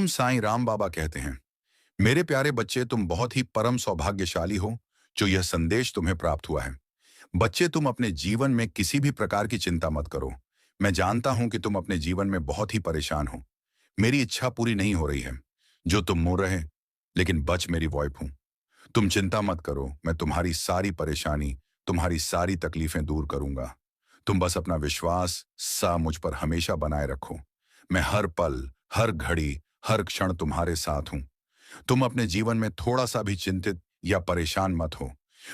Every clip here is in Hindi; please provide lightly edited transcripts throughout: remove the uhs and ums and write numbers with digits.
ओम साईं राम बाबा कहते हैं, मेरे प्यारे बच्चे, तुम बहुत ही परम सौभाग्यशाली हो जो यह संदेश तुम्हें प्राप्त हुआ है। बच्चे, तुम अपने जीवन में किसी भी प्रकार की चिंता मत करो। मैं जानता हूं कि तुम अपने जीवन में बहुत ही परेशान हो। मेरी इच्छा पूरी नहीं हो रही है जो तुम मुड़ रहे, लेकिन बच मेरी वॉइफ हूं। तुम चिंता मत करो, मैं तुम्हारी सारी परेशानी, तुम्हारी सारी तकलीफें दूर करूंगा। तुम बस अपना विश्वास सा मुझ पर हमेशा बनाए रखो। मैं हर पल, हर घड़ी, हर क्षण तुम्हारे साथ हूं। तुम अपने जीवन में थोड़ा सा भी चिंतित या परेशान मत हो।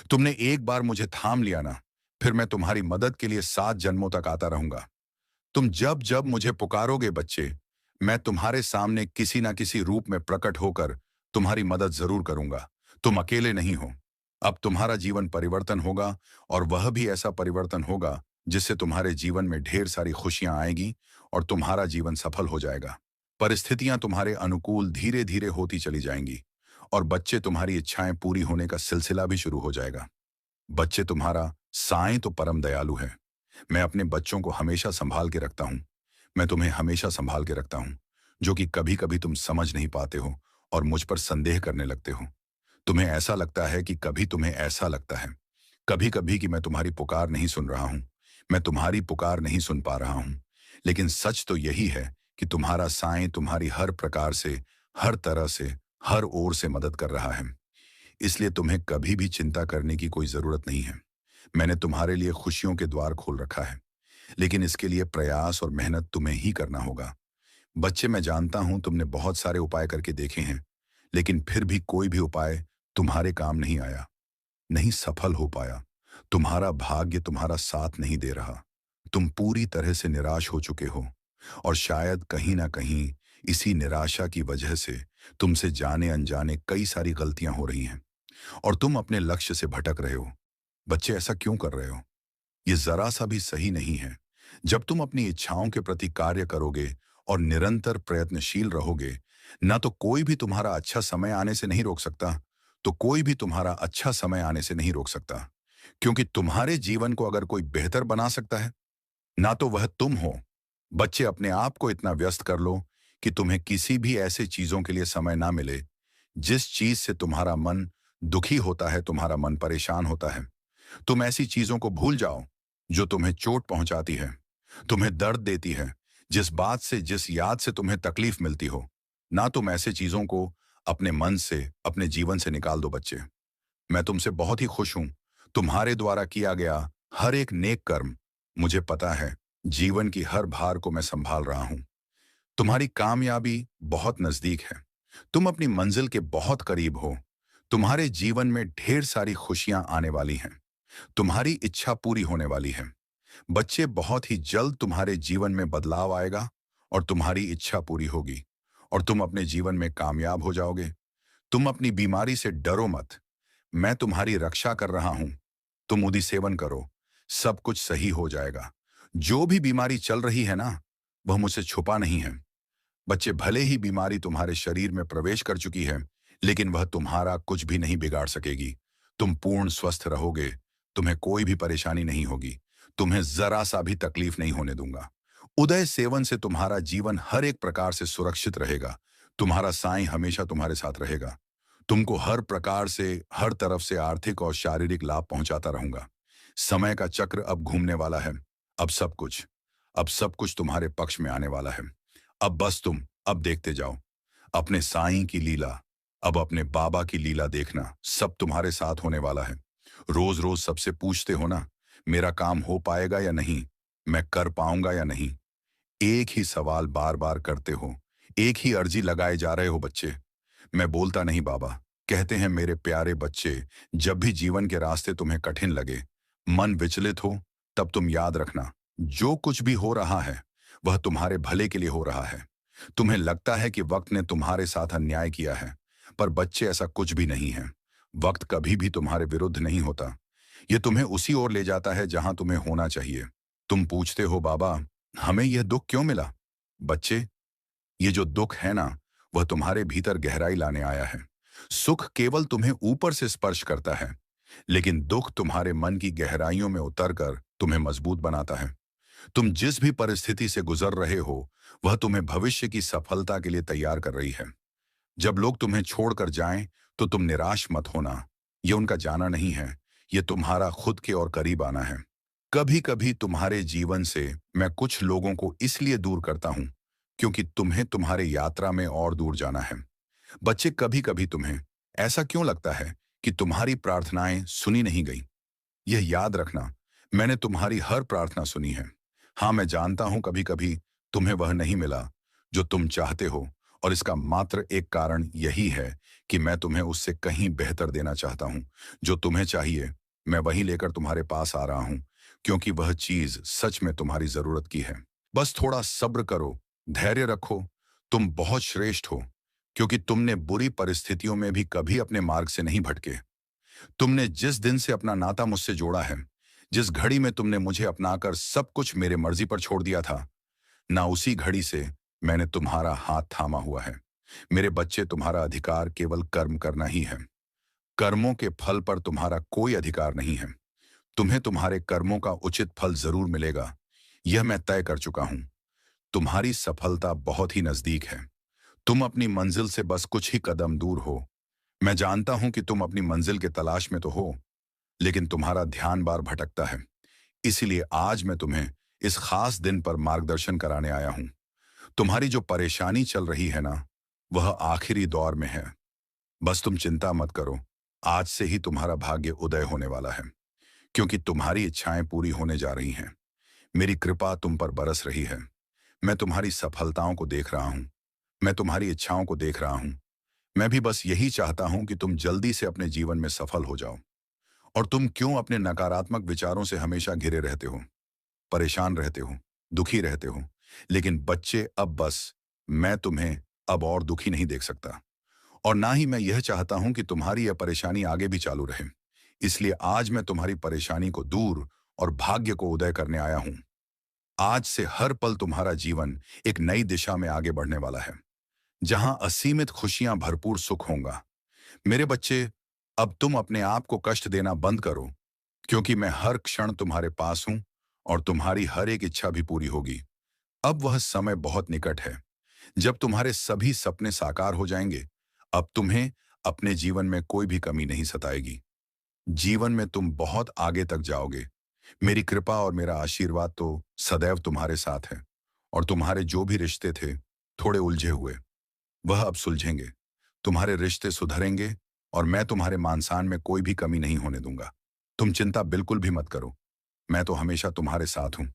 तुमने एक बार मुझे थाम लिया ना, फिर मैं तुम्हारी मदद के लिए 7 जन्मों तक आता रहूंगा। तुम जब जब मुझे पुकारोगे बच्चे, मैं तुम्हारे सामने किसी ना किसी रूप में प्रकट होकर तुम्हारी मदद जरूर करूंगा। तुम अकेले नहीं हो। अब तुम्हारा जीवन परिवर्तन होगा, और वह भी ऐसा परिवर्तन होगा जिससे तुम्हारे जीवन में ढेर सारी खुशियां आएगी और तुम्हारा जीवन सफल हो जाएगा। परिस्थितियां तुम्हारे अनुकूल धीरे धीरे होती चली जाएंगी, और बच्चे, तुम्हारी इच्छाएं पूरी होने का सिलसिला भी शुरू हो जाएगा। बच्चे, तुम्हारा साईं तो परम दयालु है। मैं अपने बच्चों को हमेशा संभाल के रखता हूँ। मैं तुम्हें हमेशा संभाल के रखता हूँ, जो कि कभी कभी तुम समझ नहीं पाते हो और मुझ पर संदेह करने लगते हो। तुम्हें ऐसा लगता है कि कभी तुम्हें ऐसा लगता है कभी कभी कि मैं तुम्हारी पुकार नहीं सुन रहा हूँ। मैं तुम्हारी पुकार नहीं सुन पा रहा हूँ। लेकिन सच तो यही है कि तुम्हारा साईं तुम्हारी हर प्रकार से, हर तरह से, हर ओर से मदद कर रहा है। इसलिए तुम्हें कभी भी चिंता करने की कोई जरूरत नहीं है। मैंने तुम्हारे लिए खुशियों के द्वार खोल रखा है, लेकिन इसके लिए प्रयास और मेहनत तुम्हें ही करना होगा। बच्चे, मैं जानता हूं तुमने बहुत सारे उपाय करके देखे हैं, लेकिन फिर भी कोई भी उपाय तुम्हारे काम नहीं आया, नहीं सफल हो पाया। तुम्हारा भाग्य तुम्हारा साथ नहीं दे रहा। तुम पूरी तरह से निराश हो चुके हो, और शायद कहीं ना कहीं इसी निराशा की वजह से तुमसे जाने अनजाने कई सारी गलतियां हो रही हैं, और तुम अपने लक्ष्य से भटक रहे हो। बच्चे, ऐसा क्यों कर रहे हो? ये जरा सा भी सही नहीं है। जब तुम अपनी इच्छाओं के प्रति कार्य करोगे और निरंतर प्रयत्नशील रहोगे, ना तो कोई भी तुम्हारा अच्छा समय आने से नहीं रोक सकता, तो कोई भी तुम्हारा अच्छा समय आने से नहीं रोक सकता। क्योंकि तुम्हारे जीवन को अगर कोई बेहतर बना सकता है, ना तो वह तुम हो। बच्चे, अपने आप को इतना व्यस्त कर लो कि तुम्हें किसी भी ऐसे चीजों के लिए समय ना मिले जिस चीज से तुम्हारा मन दुखी होता है, तुम्हारा मन परेशान होता है। तुम ऐसी चीजों को भूल जाओ जो तुम्हें चोट पहुंचाती है, तुम्हें दर्द देती है, जिस बात से, जिस याद से तुम्हें तकलीफ मिलती हो। ना तुम ऐसे चीजों को अपने मन से, अपने जीवन से निकाल दो बच्चे। मैं तुमसे बहुत ही खुश हूं। तुम्हारे द्वारा किया गया हर एक नेक कर्म, मुझे पता है, जीवन की हर भार को मैं संभाल रहा हूं। तुम्हारी कामयाबी बहुत नजदीक है। तुम अपनी मंजिल के बहुत करीब हो। तुम्हारे जीवन में ढेर सारी खुशियां आने वाली हैं। तुम्हारी इच्छा पूरी होने वाली है। बच्चे, बहुत ही जल्द तुम्हारे जीवन में बदलाव आएगा, और तुम्हारी इच्छा पूरी होगी, और तुम अपने जीवन में कामयाब हो जाओगे। तुम अपनी बीमारी से डरो मत। मैं तुम्हारी रक्षा कर रहा हूं। तुम उदी सेवन करो, सब कुछ सही हो जाएगा। जो भी बीमारी चल रही है ना, वह मुझसे छुपा नहीं है। बच्चे, भले ही बीमारी तुम्हारे शरीर में प्रवेश कर चुकी है, लेकिन वह तुम्हारा कुछ भी नहीं बिगाड़ सकेगी। तुम पूर्ण स्वस्थ रहोगे। तुम्हें कोई भी परेशानी नहीं होगी। तुम्हें जरा सा भी तकलीफ नहीं होने दूंगा। उदय सेवन से तुम्हारा जीवन हर एक प्रकार से सुरक्षित रहेगा। तुम्हारा साईं हमेशा तुम्हारे साथ रहेगा। तुमको हर प्रकार से, हर तरफ से आर्थिक और शारीरिक लाभ पहुंचाता रहूंगा। समय का चक्र अब घूमने वाला है। अब सब कुछ अब सब कुछ तुम्हारे पक्ष में आने वाला है। अब बस तुम अब देखते जाओ अपने साईं की लीला। अब अपने बाबा की लीला देखना, सब तुम्हारे साथ होने वाला है। रोज रोज सबसे पूछते हो ना, मेरा काम हो पाएगा या नहीं, मैं कर पाऊंगा या नहीं। एक ही सवाल बार बार करते हो, एक ही अर्जी लगाए जा रहे हो बच्चे। मैं बोलता नहीं बाबा, कहते हैं मेरे प्यारे बच्चे। जब भी जीवन के रास्ते तुम्हें कठिन लगे, मन विचलित हो, तब तुम याद रखना, जो कुछ भी हो रहा है वह तुम्हारे भले के लिए हो रहा है। तुम्हें लगता है कि वक्त ने तुम्हारे साथ अन्याय किया है, पर बच्चे, ऐसा कुछ भी नहीं है। वक्त कभी भी तुम्हारे विरुद्ध नहीं होता। ये तुम्हें उसी ओर ले जाता है जहां तुम्हें होना चाहिए। तुम पूछते हो बाबा, हमें यह दुख क्यों मिला? बच्चे, ये जो दुख है ना, वह तुम्हारे भीतर गहराई लाने आया है। सुख केवल तुम्हें ऊपर से स्पर्श करता है, लेकिन दुख तुम्हारे मन की गहराइयों में उतरकर तुम्हें मजबूत बनाता है। तुम जिस भी परिस्थिति से गुजर रहे हो, वह तुम्हें भविष्य की सफलता के लिए तैयार कर रही है। जब लोग तुम्हें छोड़कर जाएं, तो तुम निराश मत होना। ये उनका जाना नहीं है, ये तुम्हारा खुद के और करीब आना है। कभी कभी तुम्हारे जीवन से मैं कुछ लोगों को इसलिए दूर करता हूं, क्योंकि तुम्हें तुम्हारे यात्रा में और दूर जाना है। बच्चे, कभी कभी तुम्हें ऐसा क्यों लगता है कि तुम्हारी प्रार्थनाएं सुनी नहीं गई? यह याद रखना, मैंने तुम्हारी हर प्रार्थना सुनी है। हाँ, मैं जानता हूं कभी कभी तुम्हें वह नहीं मिला जो तुम चाहते हो, और इसका मात्र एक कारण यही है कि मैं तुम्हें उससे कहीं बेहतर देना चाहता हूं। जो तुम्हें चाहिए, मैं वही लेकर तुम्हारे पास आ रहा हूं, क्योंकि वह चीज सच में तुम्हारी जरूरत की है। बस थोड़ा सब्र करो, धैर्य रखो। तुम बहुत श्रेष्ठ हो, क्योंकि तुमने बुरी परिस्थितियों में भी कभी अपने मार्ग से नहीं भटके। तुमने जिस दिन से अपना नाता मुझसे जोड़ा है, जिस घड़ी में तुमने मुझे अपनाकर सब कुछ मेरे मर्जी पर छोड़ दिया था, ना उसी घड़ी से मैंने तुम्हारा हाथ थामा हुआ है। मेरे बच्चे, तुम्हारा अधिकार केवल कर्म करना ही है। कर्मों के फल पर तुम्हारा कोई अधिकार नहीं है। तुम्हें तुम्हारे कर्मों का उचित फल जरूर मिलेगा, यह मैं तय कर चुका हूं। तुम्हारी सफलता बहुत ही नजदीक है। तुम अपनी मंजिल से बस कुछ ही कदम दूर हो। मैं जानता हूं कि तुम अपनी मंजिल के तलाश में तो हो, लेकिन तुम्हारा ध्यान बार भटकता है। इसीलिए आज मैं तुम्हें इस खास दिन पर मार्गदर्शन कराने आया हूं। तुम्हारी जो परेशानी चल रही है ना, वह आखिरी दौर में है। बस तुम चिंता मत करो। आज से ही तुम्हारा भाग्य उदय होने वाला है, क्योंकि तुम्हारी इच्छाएं पूरी होने जा रही हैं। मेरी कृपा तुम पर बरस रही है। मैं तुम्हारी सफलताओं को देख रहा हूं। मैं तुम्हारी इच्छाओं को देख रहा हूं। मैं भी बस यही चाहता हूं कि तुम जल्दी से अपने जीवन में सफल हो जाओ। और तुम क्यों अपने नकारात्मक विचारों से हमेशा घिरे रहते हो, परेशान रहते हो, दुखी रहते हो? लेकिन बच्चे, अब बस मैं तुम्हें अब और दुखी नहीं देख सकता, और ना ही मैं यह चाहता हूं कि तुम्हारी यह परेशानी आगे भी चालू रहे। इसलिए आज मैं तुम्हारी परेशानी को दूर और भाग्य को उदय करने आया हूं। आज से हर पल तुम्हारा जीवन एक नई दिशा में आगे बढ़ने वाला है, जहां असीमित खुशियां, भरपूर सुख होगा। मेरे बच्चे, अब तुम अपने आप को कष्ट देना बंद करो, क्योंकि मैं हर क्षण तुम्हारे पास हूं, और तुम्हारी हर एक इच्छा भी पूरी होगी। अब वह समय बहुत निकट है, जब तुम्हारे सभी सपने साकार हो जाएंगे। अब तुम्हें अपने जीवन में कोई भी कमी नहीं सताएगी। जीवन में तुम बहुत आगे तक जाओगे। मेरी कृपा और मेरा आशीर्वाद तो सदैव तुम्हारे साथ है। और तुम्हारे जो भी रिश्ते थे, थोड़े उलझे हुए, वह अब सुलझेंगे। तुम्हारे रिश्ते सुधरेंगे, और मैं तुम्हारे मान-सम्मान में कोई भी कमी नहीं होने दूंगा। तुम चिंता बिल्कुल भी मत करो। मैं तो हमेशा तुम्हारे साथ हूं।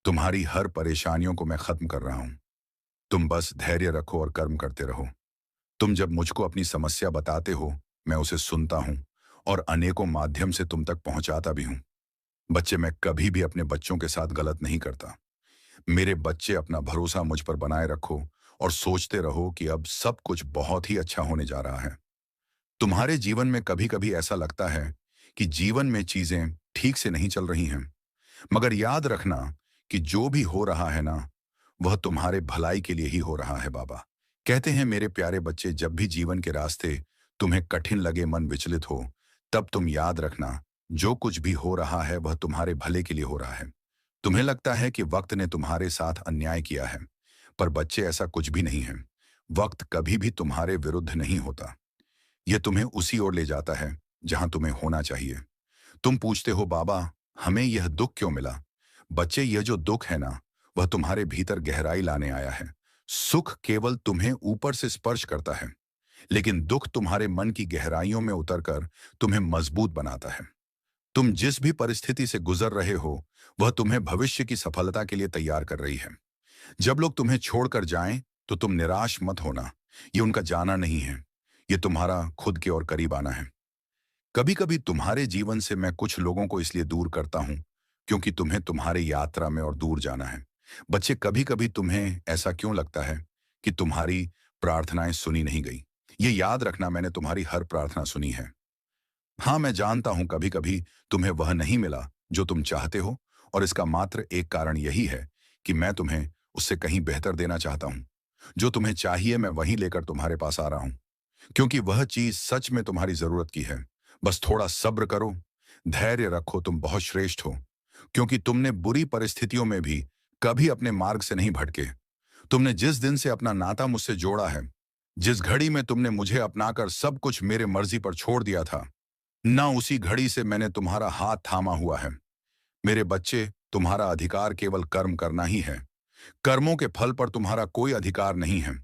तुम्हारी हर परेशानियों को मैं खत्म कर रहा हूं। तुम बस धैर्य रखो और कर्म करते रहो। तुम जब मुझको अपनी समस्या बताते हो, मैं उसे सुनता हूं, और अनेकों माध्यम से तुम तक पहुंचाता भी हूं। बच्चे, मैं कभी भी अपने बच्चों के साथ गलत नहीं करता। मेरे बच्चे, अपना भरोसा मुझ पर बनाए रखो, और सोचते रहो कि अब सब कुछ बहुत ही अच्छा होने जा रहा है। तुम्हारे जीवन में कभी कभी ऐसा लगता है कि जीवन में चीजें ठीक से नहीं चल रही हैं, मगर याद रखना कि जो भी हो रहा है ना, वह तुम्हारे भलाई के लिए ही हो रहा है। बाबा कहते हैं, मेरे प्यारे बच्चे, जब भी जीवन के रास्ते तुम्हें कठिन लगे, मन विचलित हो, तब तुम याद रखना, जो कुछ भी हो रहा है वह तुम्हारे भले के लिए हो रहा है। तुम्हें लगता है कि वक्त ने तुम्हारे साथ अन्याय किया है, पर बच्चे, ऐसा कुछ भी नहीं है। वक्त कभी भी तुम्हारे विरुद्ध नहीं होता। यह तुम्हें उसी ओर ले जाता है जहां तुम्हें होना चाहिए। तुम पूछते हो, बाबा हमें यह दुख क्यों मिला? बच्चे, यह जो दुख है ना, वह तुम्हारे भीतर गहराई लाने आया है। सुख केवल तुम्हें ऊपर से स्पर्श करता है, लेकिन दुख तुम्हारे मन की गहराइयों में उतरकर तुम्हें मजबूत बनाता है। तुम जिस भी परिस्थिति से गुजर रहे हो, वह तुम्हें भविष्य की सफलता के लिए तैयार कर रही है। जब लोग तुम्हें छोड़कर जाएं, तो तुम निराश मत होना। ये उनका जाना नहीं है, ये तुम्हारा खुद के और करीब आना है। कभी कभी तुम्हारे जीवन से मैं कुछ लोगों को इसलिए दूर करता हूं, क्योंकि तुम्हें तुम्हारी यात्रा में और दूर जाना है। बच्चे, कभी कभी तुम्हें ऐसा क्यों लगता है कि तुम्हारी प्रार्थनाएं सुनी नहीं गई? ये याद रखना, मैंने तुम्हारी हर प्रार्थना सुनी है। हाँ, मैं जानता हूं कभी कभी तुम्हें वह नहीं मिला जो तुम चाहते हो, और इसका मात्र एक कारण यही है कि मैं तुम्हें उससे कहीं बेहतर देना चाहता हूं। जो तुम्हें चाहिए, मैं वहीं लेकर तुम्हारे पास आ रहा हूं, क्योंकि वह चीज सच में तुम्हारी जरूरत की है। बस थोड़ा सब्र करो, धैर्य रखो। तुम बहुत श्रेष्ठ हो। क्योंकि तुमने बुरी परिस्थितियों में भी कभी अपने मार्ग से नहीं भटके। तुमने जिस दिन से अपना नाता मुझसे जोड़ा है, जिस घड़ी में तुमने मुझे अपनाकर सब कुछ मेरे मर्जी पर छोड़ दिया था, ना उसी घड़ी से मैंने तुम्हारा हाथ थामा हुआ है। मेरे बच्चे, तुम्हारा अधिकार केवल कर्म करना ही है। कर्मों के फल पर तुम्हारा कोई अधिकार नहीं है।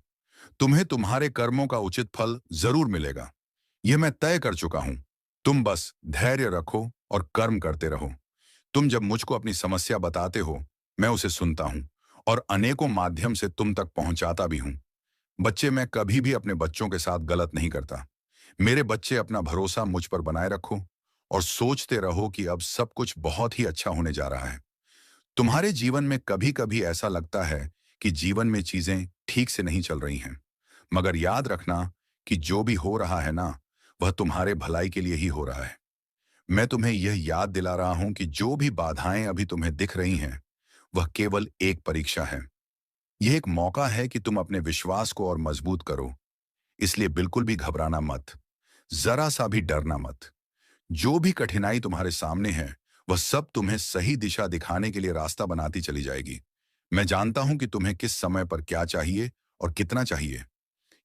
तुम्हें तुम्हारे कर्मों का उचित फल जरूर मिलेगा, यह मैं तय कर चुका हूं। तुम बस धैर्य रखो और कर्म करते रहो। तुम जब मुझको अपनी समस्या बताते हो, मैं उसे सुनता हूं और अनेकों माध्यम से तुम तक पहुंचाता भी हूं। बच्चे, मैं कभी भी अपने बच्चों के साथ गलत नहीं करता। मेरे बच्चे, अपना भरोसा मुझ पर बनाए रखो और सोचते रहो कि अब सब कुछ बहुत ही अच्छा होने जा रहा है। तुम्हारे जीवन में कभी कभी ऐसा लगता है कि जीवन में चीजें ठीक से नहीं चल रही हैं, मगर याद रखना कि जो भी हो रहा है ना, वह तुम्हारे भलाई के लिए ही हो रहा है। मैं तुम्हें यह याद दिला रहा हूं कि जो भी बाधाएं अभी तुम्हें दिख रही हैं, वह केवल एक परीक्षा है। यह एक मौका है कि तुम अपने विश्वास को और मजबूत करो। इसलिए बिल्कुल भी घबराना मत, जरा सा भी डरना मत। जो भी कठिनाई तुम्हारे सामने है, वह सब तुम्हें सही दिशा दिखाने के लिए रास्ता बनाती चली जाएगी। मैं जानता हूं कि तुम्हें किस समय पर क्या चाहिए और कितना चाहिए।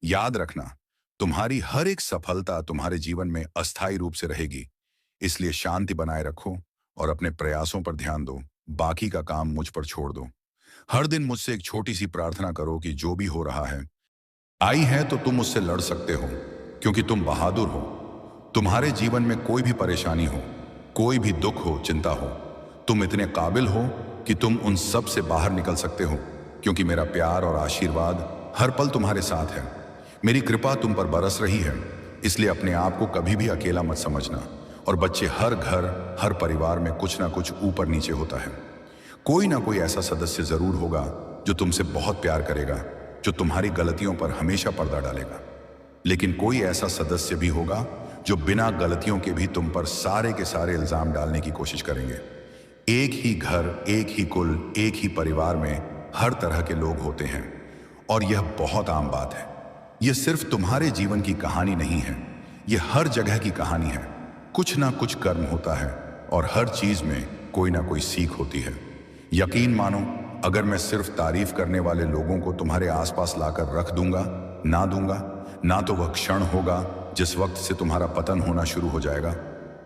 याद रखना, तुम्हारी हर एक सफलता तुम्हारे जीवन में अस्थायी रूप से रहेगी। इसलिए शांति बनाए रखो और अपने प्रयासों पर ध्यान दो। बाकी का काम मुझ पर छोड़ दो। हर दिन मुझसे एक छोटी सी प्रार्थना करो कि जो भी हो रहा है, आई है तो तुम मुझसे लड़ सकते हो, क्योंकि तुम बहादुर हो। तुम्हारे जीवन में कोई भी परेशानी हो, कोई भी दुख हो, चिंता हो, तुम इतने काबिल हो कि तुम उन सब से बाहर निकल सकते हो, क्योंकि मेरा प्यार और आशीर्वाद हर पल तुम्हारे साथ है। मेरी कृपा तुम पर बरस रही है। इसलिए अपने आप को कभी भी अकेला मत समझना। और बच्चे, हर घर, हर परिवार में कुछ ना कुछ ऊपर नीचे होता है। कोई ना कोई ऐसा सदस्य जरूर होगा जो तुमसे बहुत प्यार करेगा, जो तुम्हारी गलतियों पर हमेशा पर्दा डालेगा। लेकिन कोई ऐसा सदस्य भी होगा जो बिना गलतियों के भी तुम पर सारे के सारे इल्जाम डालने की कोशिश करेंगे। एक ही घर, एक ही कुल, एक ही परिवार में हर तरह के लोग होते हैं, और यह बहुत आम बात है। यह सिर्फ तुम्हारे जीवन की कहानी नहीं है, यह हर जगह की कहानी है। कुछ ना कुछ कर्म होता है और हर चीज में कोई ना कोई सीख होती है। यकीन मानो, अगर मैं सिर्फ तारीफ करने वाले लोगों को तुम्हारे आसपास लाकर रख दूंगा, ना तो वह क्षण होगा जिस वक्त से तुम्हारा पतन होना शुरू हो जाएगा।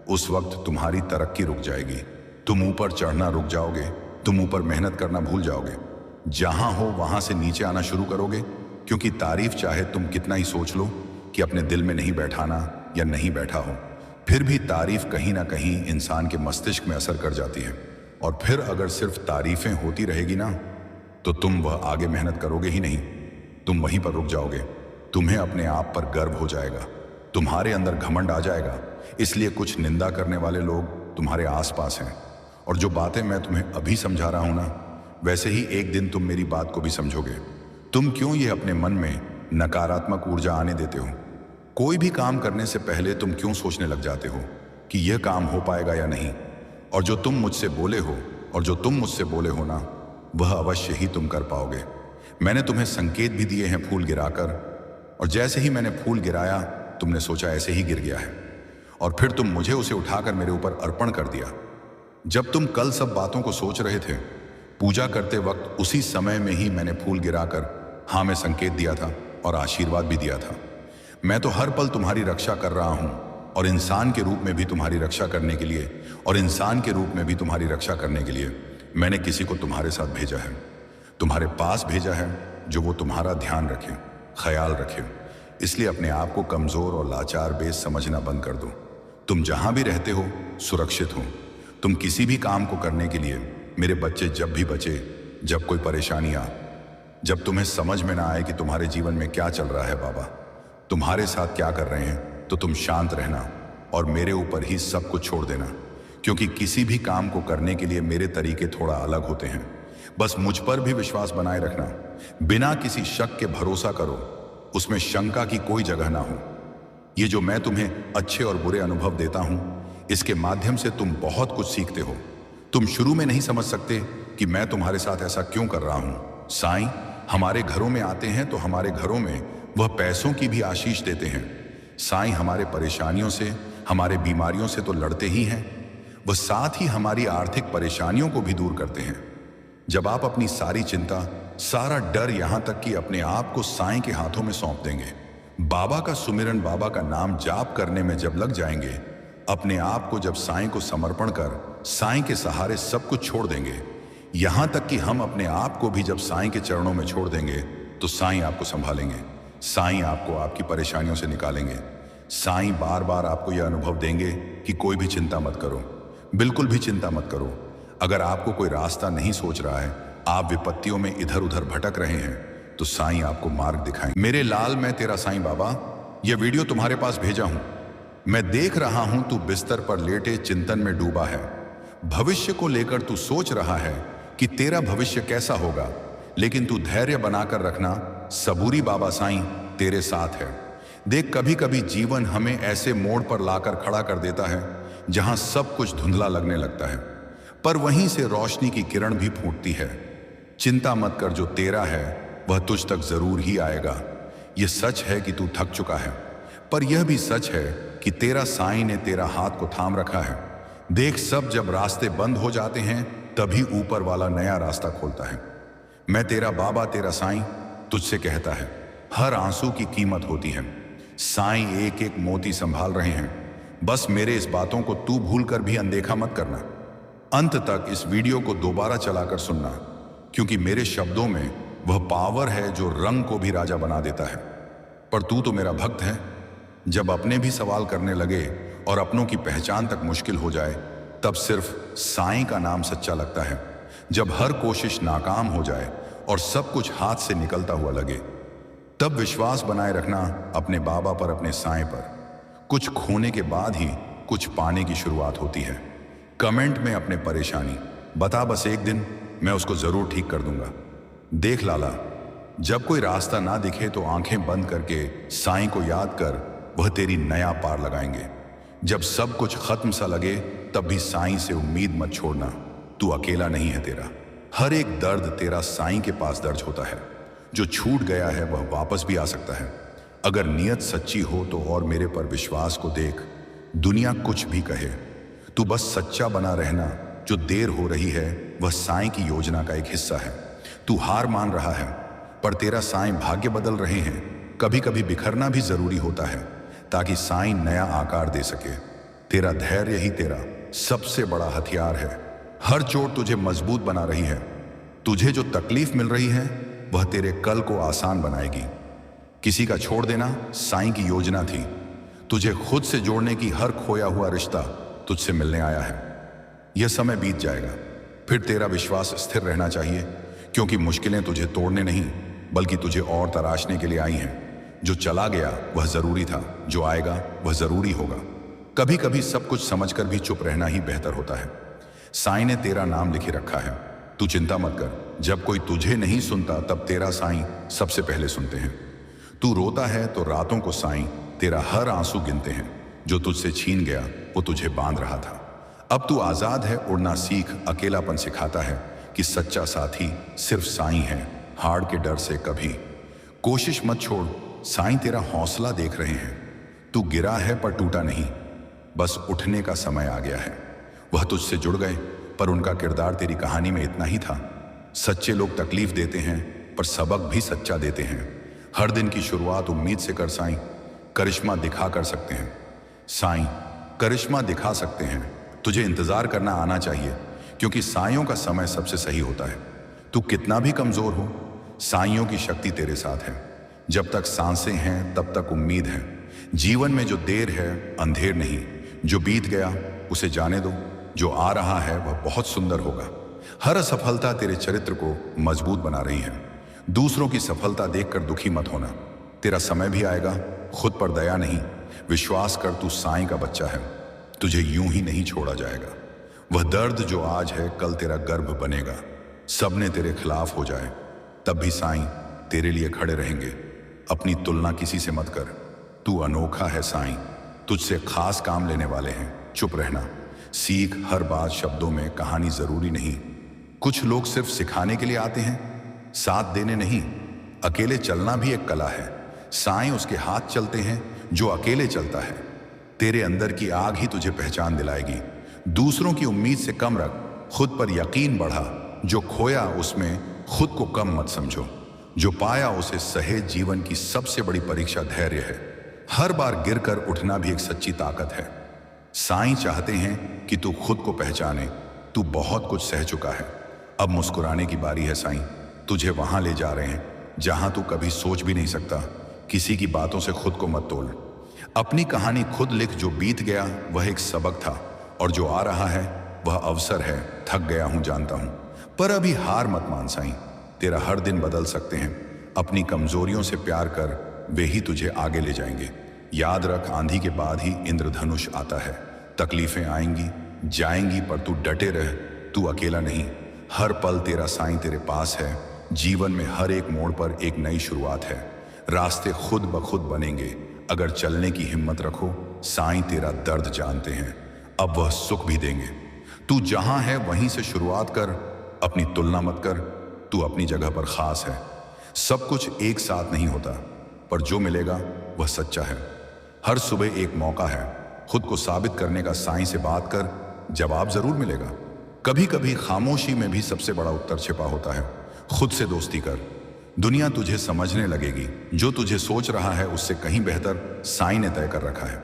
उस वक्त तुम्हारी तरक्की रुक जाएगी। तुम ऊपर चढ़ना रुक जाओगे, तुम ऊपर मेहनत करना भूल जाओगे। जहां हो वहां से नीचे आना शुरू करोगे, क्योंकि तारीफ चाहे तुम कितना ही सोच लो कि अपने दिल में नहीं बैठाना या नहीं बैठा हो, फिर भी तारीफ कहीं ना कहीं इंसान के मस्तिष्क में असर कर जाती है। और फिर अगर सिर्फ तारीफें होती रहेगी ना, तो तुम वह आगे मेहनत करोगे ही नहीं, तुम वहीं पर रुक जाओगे। तुम्हें अपने आप पर गर्व हो जाएगा, तुम्हारे अंदर घमंड आ जाएगा। इसलिए कुछ निंदा करने वाले लोग तुम्हारे आसपास हैं, और जो बातें मैं तुम्हें अभी समझा रहा हूं ना, वैसे ही एक दिन तुम मेरी बात को भी समझोगे। तुम क्यों ये अपने मन में नकारात्मक ऊर्जा आने देते हो? कोई भी काम करने से पहले तुम क्यों सोचने लग जाते हो कि यह काम हो पाएगा या नहीं? और जो तुम मुझसे बोले हो ना, वह अवश्य ही तुम कर पाओगे। मैंने तुम्हें संकेत भी दिए हैं फूल गिराकर, और जैसे ही मैंने फूल गिराया, तुमने सोचा ऐसे ही गिर गया है, और फिर तुम मुझे उसे उठाकर मेरे ऊपर अर्पण कर दिया। जब तुम कल सब बातों को सोच रहे थे, पूजा करते वक्त उसी समय में ही मैंने फूल गिराकर हाँ में संकेत दिया था और आशीर्वाद भी दिया था। मैं तो हर पल तुम्हारी रक्षा कर रहा हूं, और इंसान के रूप में भी तुम्हारी रक्षा करने के लिए मैंने किसी को तुम्हारे साथ भेजा है, तुम्हारे पास भेजा है, जो वो तुम्हारा ध्यान रखे, ख्याल रखे। इसलिए अपने आप को कमजोर और लाचार बेस समझना बंद कर दो। तुम जहां भी रहते हो, सुरक्षित हो। तुम किसी भी काम को करने के लिए, मेरे बच्चे, जब भी बचे, जब कोई परेशानी आ, जब तुम्हें समझ में ना आए कि तुम्हारे जीवन में क्या चल रहा है, बाबा तुम्हारे साथ क्या कर रहे हैं, तो तुम शांत रहना और मेरे ऊपर ही सब कुछ छोड़ देना। क्योंकि किसी भी काम को करने के लिए मेरे तरीके थोड़ा अलग होते हैं। बस मुझ पर भी विश्वास बनाए रखना। बिना किसी शक के भरोसा करो, उसमें शंका की कोई जगह ना हो। ये जो मैं तुम्हें अच्छे और बुरे अनुभव देता हूं, इसके माध्यम से तुम बहुत कुछ सीखते हो। तुम शुरू में नहीं समझ सकते कि मैं तुम्हारे साथ ऐसा क्यों कर रहा हूं। साईं हमारे घरों में आते हैं तो हमारे घरों में वह पैसों की भी आशीष देते हैं। साईं हमारे परेशानियों से, हमारे बीमारियों से तो लड़ते ही हैं, वह साथ ही हमारी आर्थिक परेशानियों को भी दूर करते हैं। जब आप अपनी सारी चिंता, सारा डर, यहां तक कि अपने आप को साईं के हाथों में सौंप देंगे, बाबा का सुमिरन, बाबा का नाम जाप करने में जब लग जाएंगे, अपने आप को जब साईं को समर्पण कर साईं के सहारे सब कुछ छोड़ देंगे, यहां तक कि हम अपने आप को भी जब साईं के चरणों में छोड़ देंगे, तो साईं आपको संभालेंगे। साईं आपको आपकी परेशानियों से निकालेंगे। साईं बार बार आपको यह अनुभव देंगे कि कोई भी चिंता मत करो, बिल्कुल भी चिंता मत करो। अगर आपको कोई रास्ता नहीं सोच रहा है, आप विपत्तियों में इधर उधर भटक रहे हैं, तो साईं आपको मार्ग दिखाएंगे। मेरे लाल, मैं तेरा साईं बाबा यह वीडियो तुम्हारे पास भेजा हूं। मैं देख रहा हूं तू बिस्तर पर लेटे चिंतन में डूबा है। भविष्य को लेकर तू सोच रहा है कि तेरा भविष्य कैसा होगा, लेकिन तू धैर्य बनाकर रखना, सबूरी बाबा साईं तेरे साथ है। देख, कभी कभी जीवन हमें ऐसे मोड़ पर लाकर खड़ा कर देता है जहां सब कुछ धुंधला लगने लगता है, पर वहीं से रोशनी की किरण भी फूटती है। चिंता मत कर, जो तेरा है वह तुझ तक जरूर ही आएगा। यह सच है कि तू थक चुका है, पर यह भी सच है कि तेरा साईं ने तेरा हाथ को थाम रखा है। देख, सब जब रास्ते बंद हो जाते हैं, तभी ऊपर वाला नया रास्ता खोलता है। मैं तेरा बाबा, तेरा साईं तुझसे कहता है, हर आंसू की कीमत होती है। साईं एक एक मोती संभाल रहे हैं। बस मेरे इस बातों को तू भूलकर भी अनदेखा मत करना। अंत तक इस वीडियो को दोबारा चलाकर सुनना, क्योंकि मेरे शब्दों में वह पावर है जो रंग को भी राजा बना देता है। पर तू तो मेरा भक्त है। जब अपने भी सवाल करने लगे और अपनों की पहचान तक मुश्किल हो जाए, तब सिर्फ साईं का नाम सच्चा लगता है। जब हर कोशिश नाकाम हो जाए और सब कुछ हाथ से निकलता हुआ लगे, तब विश्वास बनाए रखना अपने बाबा पर, अपने साईं पर। कुछ खोने के बाद ही कुछ पाने की शुरुआत होती है। कमेंट में अपने परेशानी बता, बस एक दिन मैं उसको जरूर ठीक कर दूंगा। देख लाला, जब कोई रास्ता ना दिखे तो आंखें बंद करके साईं को याद कर, वह तेरी नया पार लगाएंगे। जब सब कुछ खत्म सा लगे, तब भी साईं से उम्मीद मत छोड़ना। तू अकेला नहीं है। तेरा हर एक दर्द तेरा साईं के पास दर्ज होता है। जो छूट गया है वह वापस भी आ सकता है, अगर नीयत सच्ची हो तो। और मेरे पर विश्वास को देख, दुनिया कुछ भी कहे, तू बस सच्चा बना रहना। जो देर हो रही है वह साईं की योजना का एक हिस्सा है। तू हार मान रहा है, पर तेरा साईं भाग्य बदल रहे हैं। कभी कभी बिखरना भी जरूरी होता है, ताकि साईं नया आकार दे सके। तेरा धैर्य ही तेरा सबसे बड़ा हथियार है। हर चोट तुझे मजबूत बना रही है। तुझे जो तकलीफ मिल रही है वह तेरे कल को आसान बनाएगी। किसी का छोड़ देना साईं की योजना थी। तुझे खुद से जोड़ने की हर खोया हुआ रिश्ता तुझसे मिलने आया है। यह समय बीत जाएगा, फिर तेरा विश्वास स्थिर रहना चाहिए, क्योंकि मुश्किलें तुझे तोड़ने नहीं बल्कि तुझे और तराशने के लिए आई हैं। जो चला गया वह जरूरी था, जो आएगा वह जरूरी होगा। कभी कभी सब कुछ समझकर भी चुप रहना ही बेहतर होता है। साईं ने तेरा नाम लिखे रखा है, तू चिंता मत कर। जब कोई तुझे नहीं सुनता, तब तेरा साईं सबसे पहले सुनते हैं। तू रोता है तो रातों को साईं तेरा हर आंसू गिनते हैं। जो तुझसे छीन गया वो तुझे बांध रहा था। अब तू आजाद है, उड़ना सीख। अकेलापन सिखाता है कि सच्चा साथी सिर्फ साईं है। हार के डर से कभी कोशिश मत छोड़, साईं तेरा हौसला देख रहे हैं। तू गिरा है पर टूटा नहीं, बस उठने का समय आ गया है। वह तुझसे जुड़ गए, पर उनका किरदार तेरी कहानी में इतना ही था। सच्चे लोग तकलीफ देते हैं, पर सबक भी सच्चा देते हैं। हर दिन की शुरुआत उम्मीद से कर। साईं करिश्मा दिखा कर सकते हैं। साईं करिश्मा दिखा सकते हैं। तुझे इंतजार करना आना चाहिए, क्योंकि साइयों का समय सबसे सही होता है। तू कितना भी कमजोर हो, साइयों की शक्ति तेरे साथ है। जब तक सांसें हैं तब तक उम्मीद है। जीवन में जो देर है अंधेर नहीं। जो बीत गया उसे जाने दो, जो आ रहा है वह बहुत सुंदर होगा। हर असफलता तेरे चरित्र को मजबूत बना रही है। दूसरों की सफलता देखकर दुखी मत होना, तेरा समय भी आएगा। खुद पर दया नहीं, विश्वास कर, तू साईं का बच्चा है। तुझे यूं ही नहीं छोड़ा जाएगा। वह दर्द जो आज है कल तेरा गर्भ बनेगा। सबने तेरे खिलाफ हो जाए तब भी साईं तेरे लिए खड़े रहेंगे। अपनी तुलना किसी से मत कर, तू अनोखा है। साईं तुझसे खास काम लेने वाले हैं। चुप रहना सीख। हर बात शब्दों में कहानी जरूरी नहीं। कुछ लोग सिर्फ सिखाने के लिए आते हैं, साथ देने नहीं। अकेले चलना भी एक कला है। साईं उसके हाथ चलते हैं जो अकेले चलता है। तेरे अंदर की आग ही तुझे पहचान दिलाएगी। दूसरों की उम्मीद से कम रख, खुद पर यकीन बढ़ा। जो खोया उसमें खुद को कम मत समझो, जो पाया उसे सहेज। जीवन की सबसे बड़ी परीक्षा धैर्य है। हर बार गिरकर उठना भी एक सच्ची ताकत है। साईं चाहते हैं कि तू खुद को पहचाने। तू बहुत कुछ सह चुका है, अब मुस्कुराने की बारी है। साईं तुझे वहां ले जा रहे हैं जहां तू कभी सोच भी नहीं सकता। किसी की बातों से खुद को मत तोल। अपनी कहानी खुद लिख। जो बीत गया वह एक सबक था, और जो आ रहा है वह अवसर है। थक गया हूं जानता हूं, पर अभी हार मत मान साईं। तेरा हर दिन बदल सकते हैं। अपनी कमजोरियों से प्यार कर, वे ही तुझे आगे ले जाएंगे। याद रख, आंधी के बाद ही इंद्रधनुष आता है। तकलीफें आएंगी जाएंगी, पर तू डटे रह। तू अकेला नहीं, हर पल तेरा साईं तेरे पास है। जीवन में हर एक मोड़ पर एक नई शुरुआत है। रास्ते खुद ब खुद बनेंगे अगर चलने की हिम्मत रखो। साईं तेरा दर्द जानते हैं, अब वह सुख भी देंगे। तू जहां है वहीं से शुरुआत कर, अपनी तुलना मत कर। तू अपनी जगह पर खास है। सब कुछ एक साथ नहीं होता, पर जो मिलेगा वह सच्चा है। हर सुबह एक मौका है खुद को साबित करने का। साईं से बात कर, जवाब जरूर मिलेगा। कभी कभी खामोशी में भी सबसे बड़ा उत्तर छिपा होता है। खुद से दोस्ती कर, दुनिया तुझे समझने लगेगी। जो तुझे सोच रहा है उससे कहीं बेहतर साईं ने तय कर रखा है।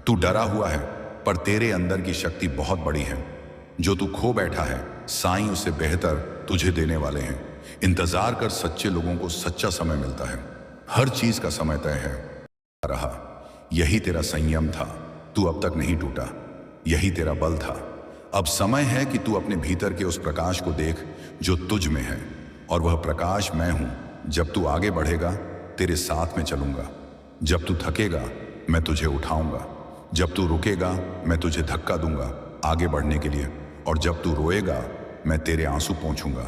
तू डरा हुआ है, पर तेरे अंदर की शक्ति बहुत बड़ी है। जो तू खो बैठा है, साईं उससे बेहतर तुझे देने वाले हैं। इंतजार कर, सच्चे लोगों को सच्चा समय मिलता है। हर चीज का समय तय है। रहा यही तेरा संयम था, तू अब तक नहीं टूटा। यही तेरा बल था। अब समय है कि तू अपने भीतर के उस प्रकाश को देख जो तुझ में है, और वह प्रकाश मैं हूं। जब तू आगे बढ़ेगा तेरे साथ में चलूंगा। जब तू थकेगा मैं तुझे उठाऊंगा। जब तू रुकेगा मैं तुझे धक्का दूंगा आगे बढ़ने के लिए, और जब तू रोएगा मैं तेरे आंसू पोंछूंगा।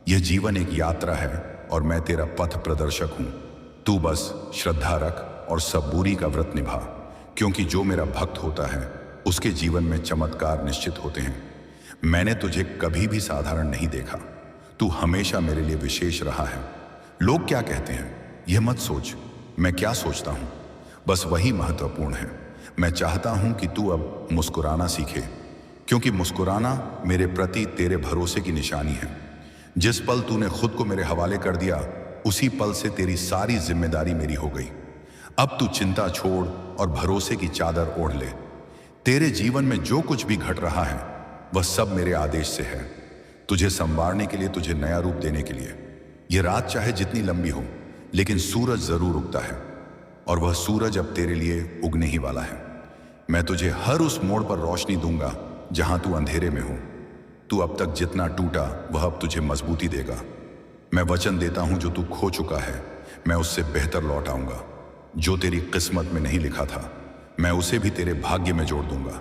यह जीवन एक यात्रा है और मैं तेरा पथ प्रदर्शक हूं। तू बस श्रद्धा रख और सबूरी का व्रत निभा, क्योंकि जो मेरा भक्त होता है उसके जीवन में चमत्कार निश्चित होते हैं। मैंने तुझे कभी भी साधारण नहीं देखा। तू हमेशा मेरे लिए विशेष रहा है। लोग क्या कहते हैं यह मत सोच, मैं क्या सोचता हूं बस वही महत्वपूर्ण है। मैं चाहता हूं कि तू अब मुस्कुराना सीखे, क्योंकि मुस्कुराना मेरे प्रति तेरे भरोसे की निशानी है। जिस पल तूने खुद को मेरे हवाले कर दिया, उसी पल से तेरी सारी जिम्मेदारी मेरी हो गई। अब तू चिंता छोड़ और भरोसे की चादर ओढ़ ले। तेरे जीवन में जो कुछ भी घट रहा है वह सब मेरे आदेश से है। तुझे संवारने के लिए, तुझे नया रूप देने के लिए। यह रात चाहे जितनी लंबी हो, लेकिन सूरज जरूर उगता है, और वह सूरज अब तेरे लिए उगने ही वाला है। मैं तुझे हर उस मोड़ पर रोशनी दूंगा जहां तू अंधेरे में हो। तू अब तक जितना टूटा वह अब तुझे मजबूती देगा। मैं वचन देता हूं, जो तू खो चुका है मैं उससे बेहतर लौट आऊंगा। जो तेरी किस्मत में नहीं लिखा था मैं उसे भी तेरे भाग्य में जोड़ दूंगा,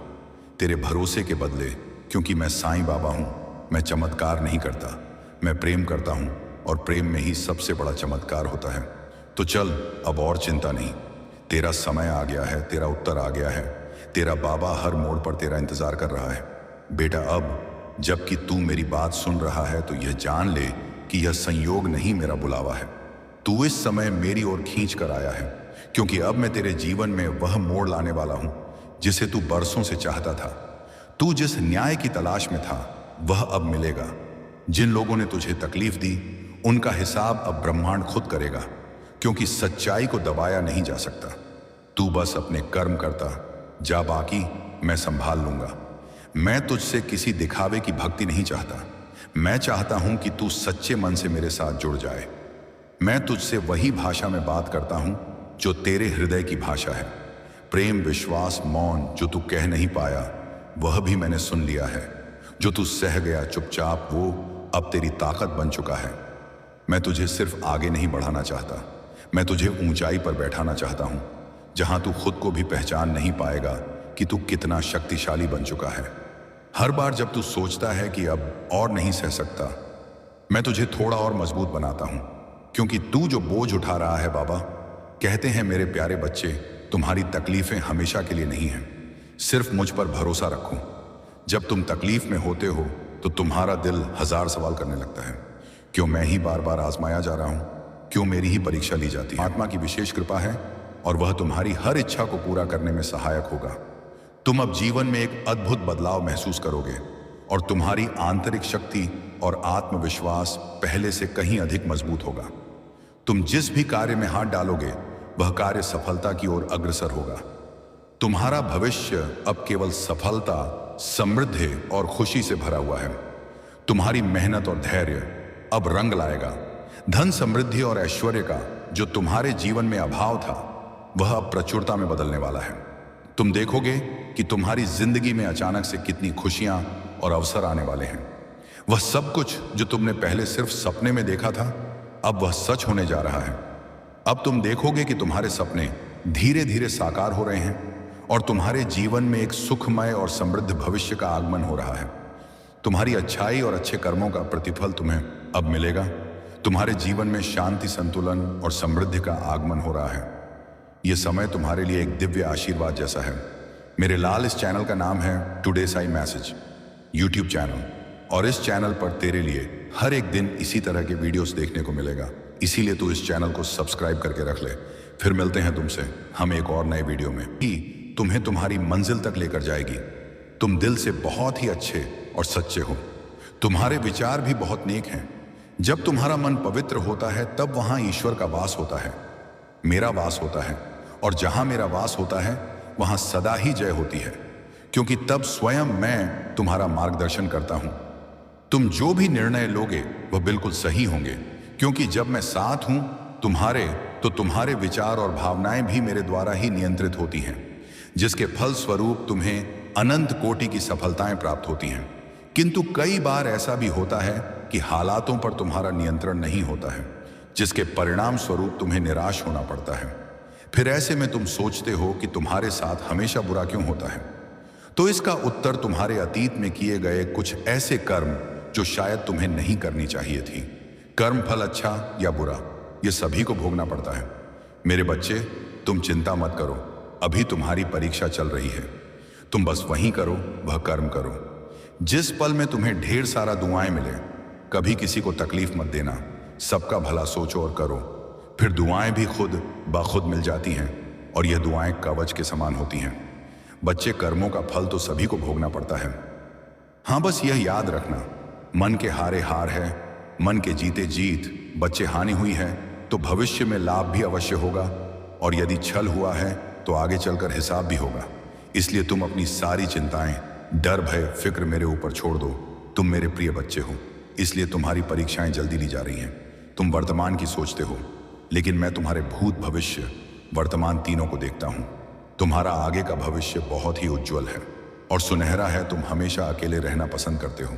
तेरे भरोसे के बदले। क्योंकि मैं साईं बाबा हूं। मैं चमत्कार नहीं करता, मैं प्रेम करता हूं, और प्रेम में ही सबसे बड़ा चमत्कार होता है। तो चल, अब और चिंता नहीं। तेरा समय आ गया है, तेरा उत्तर आ गया है। तेरा बाबा हर मोड़ पर तेरा इंतजार कर रहा है। बेटा, अब जबकि तू मेरी बात सुन रहा है तो यह जान ले कि यह संयोग नहीं, मेरा बुलावा है। तू इस समय मेरी ओर खींच कर आया है, क्योंकि अब मैं तेरे जीवन में वह मोड़ लाने वाला हूं जिसे तू बरसों से चाहता था। तू जिस न्याय की तलाश में था वह अब मिलेगा। जिन लोगों ने तुझे तकलीफ दी उनका हिसाब अब ब्रह्मांड खुद करेगा, क्योंकि सच्चाई को दबाया नहीं जा सकता। तू बस अपने कर्म करता जा, बाकी मैं संभाल लूंगा। मैं तुझसे किसी दिखावे की भक्ति नहीं चाहता। मैं चाहता हूं कि तू सच्चे मन से मेरे साथ जुड़ जाए। मैं तुझसे वही भाषा में बात करता हूं जो तेरे हृदय की भाषा है। प्रेम, विश्वास, मौन, जो तू कह नहीं पाया वह भी मैंने सुन लिया है। जो तू सह गया चुपचाप, वो अब तेरी ताकत बन चुका है। मैं तुझे सिर्फ आगे नहीं बढ़ाना चाहता, मैं तुझे ऊंचाई पर बैठाना चाहता हूं, जहां तू खुद को भी पहचान नहीं पाएगा कि तू कितना शक्तिशाली बन चुका है। हर बार जब तू सोचता है कि अब और नहीं सह सकता, मैं तुझे थोड़ा और मजबूत बनाता हूं, क्योंकि तू जो बोझ उठा रहा है, बाबा कहते हैं मेरे प्यारे बच्चे, तुम्हारी तकलीफें हमेशा के लिए नहीं हैं। सिर्फ मुझ पर भरोसा रखो। जब तुम तकलीफ में होते हो तो तुम्हारा दिल हजार सवाल करने लगता है। क्यों मैं ही बार बार आजमाया जा रहा हूं? क्यों मेरी ही परीक्षा ली जाती है? आत्मा की विशेष कृपा है और वह तुम्हारी हर इच्छा को पूरा करने में सहायक होगा। तुम अब जीवन में एक अद्भुत बदलाव महसूस करोगे और तुम्हारी आंतरिक शक्ति और आत्मविश्वास पहले से कहीं अधिक मजबूत होगा। तुम जिस भी कार्य में हाथ डालोगे वह कार्य सफलता की ओर अग्रसर होगा। तुम्हारा भविष्य अब केवल सफलता, समृद्धि और खुशी से भरा हुआ है। तुम्हारी मेहनत और धैर्य अब रंग लाएगा। धन, समृद्धि और ऐश्वर्य का जो तुम्हारे जीवन में अभाव था वह अब प्रचुरता में बदलने वाला है। तुम देखोगे कि तुम्हारी जिंदगी में अचानक से कितनी खुशियां और अवसर आने वाले हैं। वह सब कुछ जो तुमने पहले सिर्फ सपने में देखा था अब वह सच होने जा रहा है। अब तुम देखोगे कि तुम्हारे सपने धीरे धीरे साकार हो रहे हैं और तुम्हारे जीवन में एक सुखमय और समृद्ध भविष्य का आगमन हो रहा है। तुम्हारी अच्छाई और अच्छे कर्मों का प्रतिफल तुम्हें अब मिलेगा। तुम्हारे जीवन में शांति, संतुलन और समृद्धि का आगमन हो रहा है। यह समय तुम्हारे लिए एक दिव्य आशीर्वाद जैसा है। मेरे लाल, इस चैनल का नाम है today Sai message YouTube channel, और इस चैनल पर तेरे लिए हर एक दिन इसी तरह के वीडियोस देखने को मिलेगा। इसीलिए तू इस चैनल को सब्सक्राइब करके रख ले। फिर मिलते हैं तुमसे हम एक और नए वीडियो में ही तुम्हें तुम्हारी मंजिल तक लेकर जाएगी। तुम दिल से बहुत ही अच्छे और सच्चे हो। तुम्हारे विचार भी बहुत नेक हैं। जब तुम्हारा मन पवित्र होता है तब वहां ईश्वर का वास होता है, मेरा वास होता है, और जहां मेरा वास होता है वहां सदा ही जय होती है, क्योंकि तब स्वयं मैं तुम्हारा मार्गदर्शन करता हूं। तुम जो भी निर्णय लोगे वह बिल्कुल सही होंगे, क्योंकि जब मैं साथ हूं तुम्हारे, तो तुम्हारे विचार और भावनाएं भी मेरे द्वारा ही नियंत्रित होती हैं, जिसके फल स्वरूप तुम्हें अनंत कोटि की सफलताएं प्राप्त होती हैं। किंतु कई बार ऐसा भी होता है कि हालातों पर तुम्हारा नियंत्रण नहीं होता है, जिसके परिणाम स्वरूप तुम्हें निराश होना पड़ता है। फिर ऐसे में तुम सोचते हो कि तुम्हारे साथ हमेशा बुरा क्यों होता है। तो इसका उत्तर तुम्हारे अतीत में किए गए कुछ ऐसे कर्म जो शायद तुम्हें नहीं करनी चाहिए थी। कर्म फल अच्छा या बुरा, यह सभी को भोगना पड़ता है। मेरे बच्चे, तुम चिंता मत करो, अभी तुम्हारी परीक्षा चल रही है। तुम बस वही करो, वह कर्म करो। जिस पल में तुम्हें ढेर सारा दुआएं मिले, कभी किसी को तकलीफ मत देना। सबका भला सोचो और करो। फिर दुआएं भी खुद ब खुद मिल जाती हैं, और यह दुआएं कवच के समान होती हैं। बच्चे, कर्मों का फल तो सभी को भोगना पड़ता है। हाँ, बस यह याद रखना, मन के हारे हार है, मन के जीते जीत। बच्चे, हानि हुई है तो भविष्य में लाभ भी अवश्य होगा, और यदि छल हुआ है तो आगे चलकर हिसाब भी होगा। इसलिए तुम अपनी सारी चिंताएं, डर, भय, फिक्र मेरे ऊपर छोड़ दो। तुम मेरे प्रिय बच्चे हो, इसलिए तुम्हारी परीक्षाएं जल्दी ली जा रही हैं। तुम वर्तमान की सोचते हो, लेकिन मैं तुम्हारे भूत, भविष्य, वर्तमान तीनों को देखता हूं। तुम्हारा आगे का भविष्य बहुत ही उज्जवल है और सुनहरा है। तुम हमेशा अकेले रहना पसंद करते हो,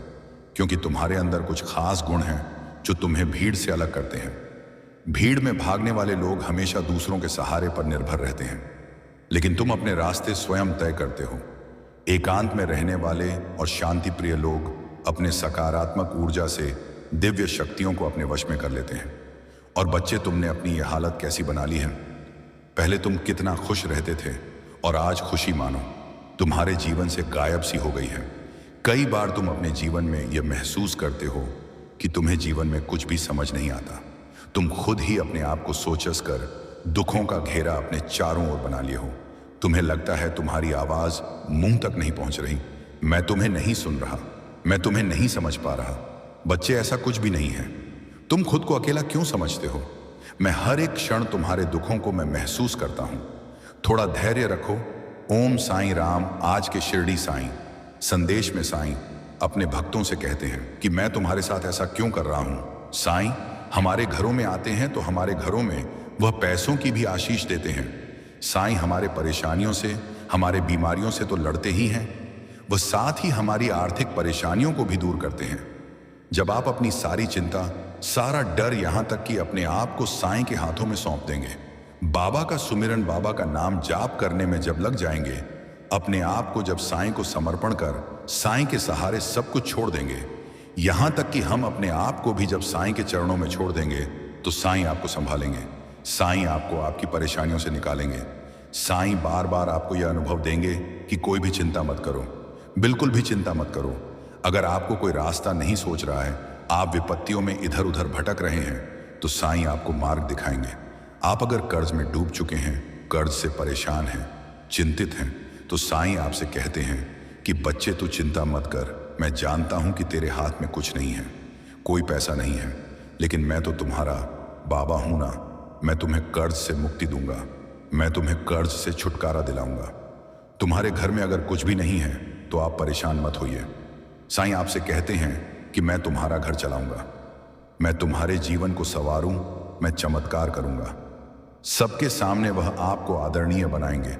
क्योंकि तुम्हारे अंदर कुछ खास गुण हैं जो तुम्हें भीड़ से अलग करते हैं। भीड़ में भागने वाले लोग हमेशा दूसरों के सहारे पर निर्भर रहते हैं, लेकिन तुम अपने रास्ते स्वयं तय करते हो। एकांत में रहने वाले और शांति प्रिय लोग अपने सकारात्मक ऊर्जा से दिव्य शक्तियों को अपने वश में कर लेते हैं। और बच्चे, तुमने अपनी यह हालत कैसी बना ली है। पहले तुम कितना खुश रहते थे और आज खुशी मानो तुम्हारे जीवन से गायब सी हो गई है। कई बार तुम अपने जीवन में यह महसूस करते हो कि तुम्हें जीवन में कुछ भी समझ नहीं आता। तुम खुद ही अपने आप को सोचस कर दुखों का घेरा अपने चारों ओर बना लिए हो। तुम्हें लगता है तुम्हारी आवाज मुंह तक नहीं पहुंच रही। मैं तुम्हें नहीं सुन रहा, मैं तुम्हें नहीं समझ पा रहा। बच्चे, ऐसा कुछ भी नहीं है। तुम खुद को अकेला क्यों समझते हो। मैं हर एक क्षण तुम्हारे दुखों को मैं महसूस करता हूं। थोड़ा धैर्य रखो। ओम साईं राम। आज के शिरडी साईं संदेश में साईं अपने भक्तों से कहते हैं कि मैं तुम्हारे साथ ऐसा क्यों कर रहा हूं। साईं हमारे घरों में आते हैं तो हमारे घरों में वह पैसों की भी आशीष देते हैं। साईं हमारे परेशानियों से, हमारे बीमारियों से तो लड़ते ही हैं, वह साथ ही हमारी आर्थिक परेशानियों को भी दूर करते हैं। जब आप अपनी सारी चिंता, सारा डर, यहां तक कि अपने आप को साईं के हाथों में सौंप देंगे, बाबा का सुमिरन, बाबा का नाम जाप करने में जब लग जाएंगे, अपने आप को जब साईं को समर्पण कर साईं के सहारे सब कुछ छोड़ देंगे, यहां तक कि हम अपने आप को भी जब साईं के चरणों में छोड़ देंगे, तो साईं आपको संभालेंगे। साईं आपको आपकी परेशानियों से निकालेंगे। साईं बार बार आपको यह अनुभव देंगे कि कोई भी चिंता मत करो, बिल्कुल भी चिंता मत करो। अगर आपको कोई रास्ता नहीं सोच रहा है, आप विपत्तियों में इधर उधर भटक रहे हैं, तो साईं आपको मार्ग दिखाएंगे। आप अगर कर्ज में डूब चुके हैं, कर्ज से परेशान हैं, चिंतित हैं, तो साईं आपसे कहते हैं कि बच्चे तू चिंता मत कर, मैं जानता हूं कि तेरे हाथ में कुछ नहीं है, कोई पैसा नहीं है, लेकिन मैं तो तुम्हारा बाबा हूं ना। मैं तुम्हें कर्ज से मुक्ति दूंगा, मैं तुम्हें कर्ज से छुटकारा दिलाऊंगा। तुम्हारे घर में अगर कुछ भी नहीं है तो आप परेशान मत होइए। साईं आपसे कहते हैं कि मैं तुम्हारा घर चलाऊंगा, मैं तुम्हारे जीवन को संवारूं, मैं चमत्कार करूंगा। सबके सामने वह आपको आदरणीय बनाएंगे,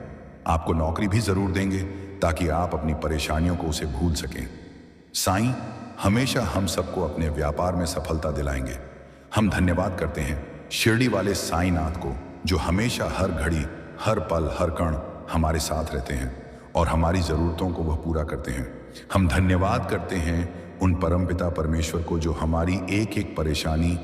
आपको नौकरी भी जरूर देंगे ताकि आप अपनी परेशानियों को उसे भूल सकें। साईं हमेशा हम सबको अपने व्यापार में सफलता दिलाएंगे। हम धन्यवाद करते हैं शिरडी वाले साईंनाथ को, जो हमेशा हर घड़ी, हर पल, हर कण हमारे साथ रहते हैं और हमारी ज़रूरतों को वह पूरा करते हैं। हम धन्यवाद करते हैं उन परमपिता परमेश्वर को, जो हमारी एक एक परेशानी